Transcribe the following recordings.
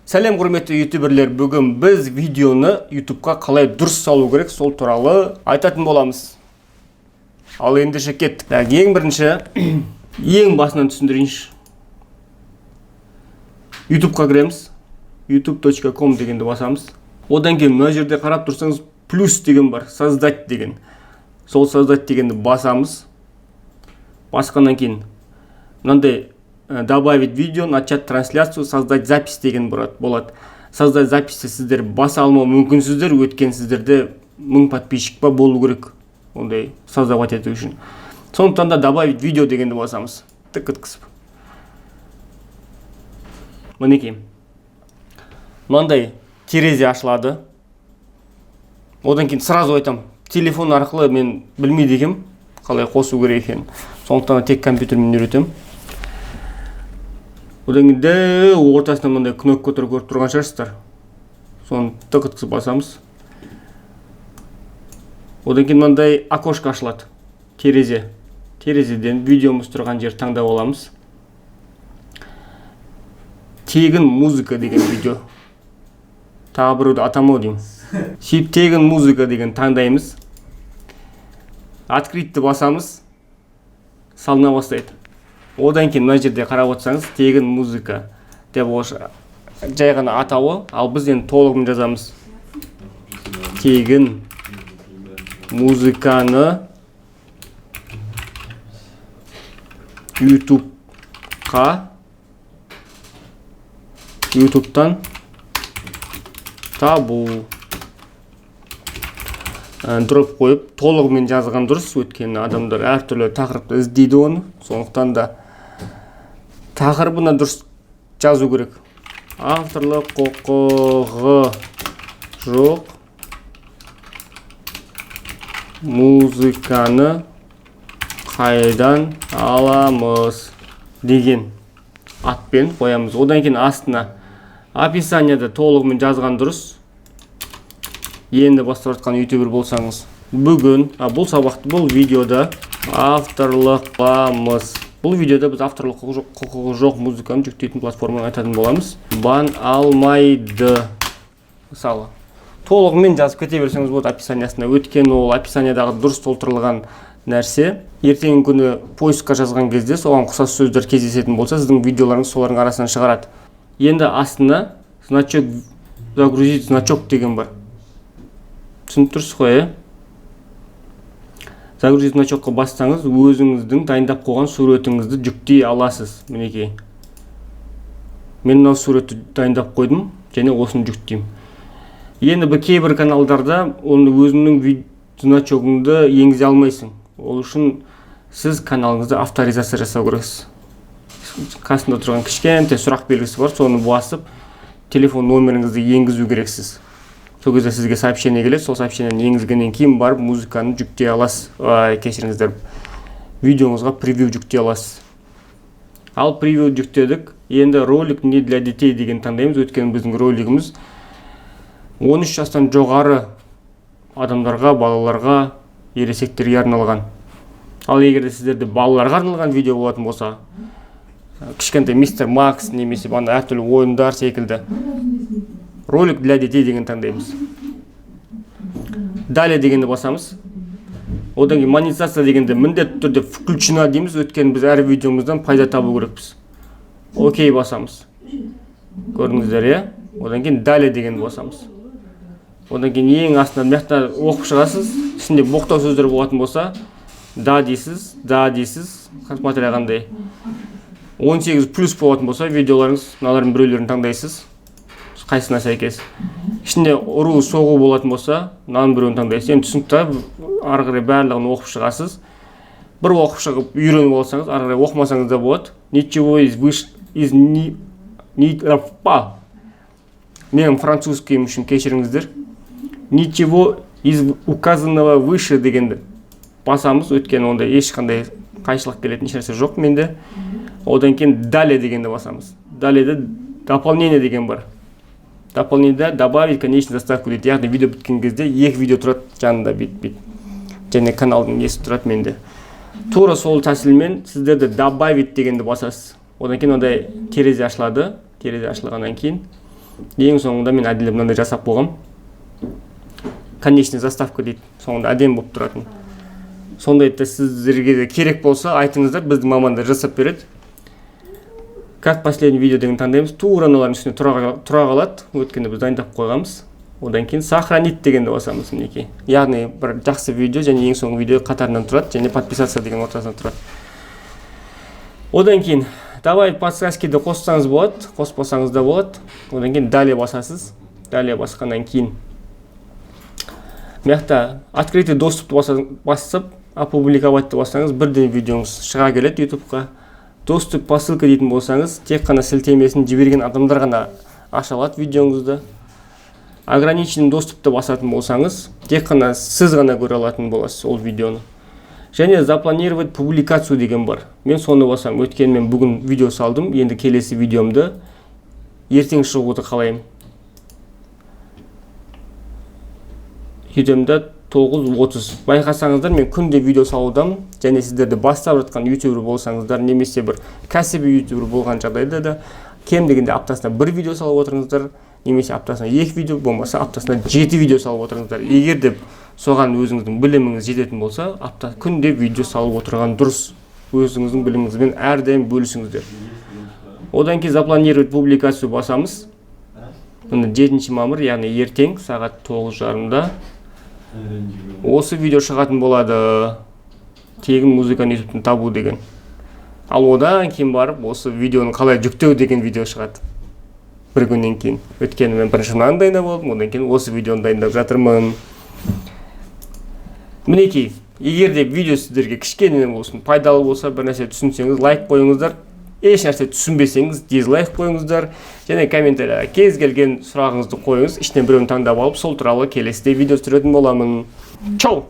Сәлем құрметті ютуберлер, бүгін біз видеоны ютубқа қалай дұрыс салу керек, сол туралы айтатын боламыз. Ал ендеше кеттік. Ең бірінші, ең басынан түсіндірейінші. ютубқа кіреміз, youtube.com дегенді басамыз. Одан кейін мына жерде қарап тұрсаңыз, плюс деген бар, создать деген. Сол создать дегенді басамыз. Басқаннан кейін мынандай добавить видео, начать трансляцию, создать запись деген болады. Создать записьті сіздер баса алмау мүмкінсіздер, өткен сіздерде 1000 подписчик па болу керек. Ондай создавать ету үшін. Сондықтан да добавить видео дегенді басамыз. Тік өткізіп. Мінекей. Мынандай терезе ашылады. Одан кейін сразу айтам, телефон арқылы мен білмейді екенмін, қалай қосу керек екенін. Сондықтан тек компьютермен үйретемін. Одан кейін ортасында мындай кнопка көріп тұрған шығарсыздар. Соны тік өткізіп басамыз. Одан кейін мындай окошко ашылады. Терезе. Терезеден видеомыз тұрған жер таңдап аламыз. Тегін музыка деген видео. Тағы біреуді атамау деймін. Сөйтіп тегін музыка деген таңдаймыз. Открытті басамыз. Салына бастайды. Одан кейін мына жерде қарап отырсаңыз, тегін музыка деп жай ғана атауы, ал біз енді толығын жазамыз. Тегін музыканы ютубтан табу. Дроп қойып, толығымен жазған дұрыс, өткені адамдар әртүрлі тақырыпты іздейді оны. Сондықтан да тақырыбына дұрыс жазу керек. Авторлық құқығы жоқ музыканы қайдан аламыз деген атпен қоямыз. Одан кейін астына описанияда толығымен жазған дұрыс. Енді бастап жатқан ютубер болсаңыз, бүгін бұл сабақты, бұл видеода авторлықламыз. Бұл видеода біз авторлық құқығы жоқ музыканы жүктейтін платформаны айтатын боламыз. Бан алмайды. Мысалы, толығымен жазып кете берсеңіз болады описаниясына. Өткен ол описаниядағы дұрыс толтырылған нәрсе. Ертеңгі күні поискқа жазған кезде соған ұқсас сөздер кездесетін болса, сіздің видеоларыңыз солардың арасынан шығарады. Енді астына значок, загрузить значок деген бар. Түсініп тұрсыз ғой, загрузить значокқа бассаңыз, өзіңіздің дайындап қойған суретіңізді жүктей аласыз. Мінекей. Мен мынау суретті дайындап қойдым, және осыны жүктеймін. Енді бір кейбір каналдарда оны өзіңнің значогыңды енгізе алмайсың. Ол үшін сіз каналыңызды авторизация жасау керексіз. Қасында тұрған кішкентай сұрақ белгісі бар, соны басып, телефон номеріңізді енгізу керексіз. Сол кезде сізге сообщение келеді, сол сообщениені енгізгеннен кейін барып музыканы жүктей аласыз. Кешіріңіздер, видеоңызға превью жүктей аласыз. Ал превью жүктедік. Енді ролик не для детей деген таңдаймыз. Өткен біздің ролигіміз 13 жастан жоғары адамдарға, балаларға, ересектерге арналған. Ал егерде сіздерде балаларға арналған видео болатын болса, кішкентай мистер Макс немесе әртүрлі ойындар секілді, ролик для детей деген таңдаймыз. Далее дегенді басамыз. Одан кейін монетизация дегенде міндетті түрде включена дейміз. Өткен біз әр видеомыздан пайда табу керекпіз. Окей басамыз. Көрдіңіздер, Одан кейін далее дегенді басамыз. Одан кейін ең астынан мияқта оқып шығасыз. Ішінде боқтау сөздер болатын болса, да дейсіз. Смотря қандай. 18 плюс болатын болса, видеоларыңыз, мыналардың біреулерін таңдайсыз. Қайсына сәйкес. Ішінде ұру соғу болатын болса, мынаның біреуін таңдайсыз. Енді түсінікті, ары қарай барлығын оқып шығасыз. Бір оқып шығып үйреніп алсаңыз, ары қарай оқымасаңыз да болады. Ничего Мен французскийім үшін кешіріңіздер. Ничего из указанного выше дегенді басамыз. Өткен онда ешқандай қайшылық келетін ешнәрсе жоқ менде. Одан кейін далее дегенді басамыз. Даледе дополнение деген бар. Дополнениеде добавить конечную заставку дейді. Яғни видео біткен кезде екі видео тұрады жанында бит. Және каналдың несі тұрады менде. Тура сол тәсілмен сіздерді добавить дегенді басасыз. Одан кейін ондай терезе ашылады. Терезе ашылғаннан кейін Ең соңында мен әдейі мынандай жасап қойғам. Конечный заставка дейді. Соңында әдемі болып тұратын. Сондайды сіздерге де керек болса айтыңыздар, біздің мамандар жасап береді. Как последний видео деген таңдаймыз. Тура аналардың үстіне тұра қалады. Өткенде біз дайындап қойғанбыз. Одан кейін сохранить дегенді басамыз мінекей. Яғни бір жақсы видео және ең соңғы видео қатарынан тұрады, және подписаться деген ортасынан тұрады. Одан кейін давай подсказкиді қоссаңыз болады, қоспасаңыз да болады. Одан кейін далее басасыз. Далее басқаннан кейін мыяқта открытый доступты басып, опубликоватты бассаңыз бірден видеоңыз шыға келеді YouTube'қа. Доступ по ссылке дейтін болсаңыз, тек қана сілтемесін жіберген адамдар ғана аша алады видеоңызды. Ограниченный доступты басатын болсаңыз, тек қана сіз ғана көре алатын боласыз ол видеоны. Және запланировать публикацию деген бар. Мен соны басам. Өткен мен бүгін видео салдым. Енді келесі видеомды ертең шығуды қалаймын. Видеомда 9:30. Байқасаңыздар, мен күнде видео салудамын. Және сіздерді бастап жатқан ютубер болсаңыздар, немесе бір кәсіби ютубер болған жағдайда да кем дегенде аптасына бір видео салып отырыңыздар, немесе аптасына 2 видео, болмаса аптасына 7 видео салып отырыңыздар. Егер де соған өзіңіздің біліміңіз жететін болса, күнде видео салып отырған дұрыс. Өзіңіздің біліміңізбен әрдайым бөлісіңіздер. Одан кейін запланировать публикацию басамыз. Міне 7 мамыр, яғни ертең сағат 9:30-да осы видео шығатын болады. Тегін музыканы YouTube'тан табу деген. Ал одан кейін барып осы видеоны қалай жүктеу деген видео шығады. Бір күннен кейін. Өткені мен бірінші мынаны дайындап болдым, одан кейін осы видеоны дайындап жатырмын. Мінекей, егер де видео сіздерге кішкене болсын, пайдалы болса, бір нәрсе түсінсеңіз, лайк қойыңыздар. Еш нәрсе түсінбесеңіз, дизлайк қойыңыздар. Және комментарияға кез келген сұрағыңызды қойыңыз. Ішінен біреуін таңдап алып, сол туралы келесіде видео түсіретін боламын. Чау!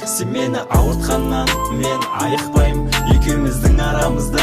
Сен мені ауыртқаннан мен айықпаймын. Екеуміздің арамызда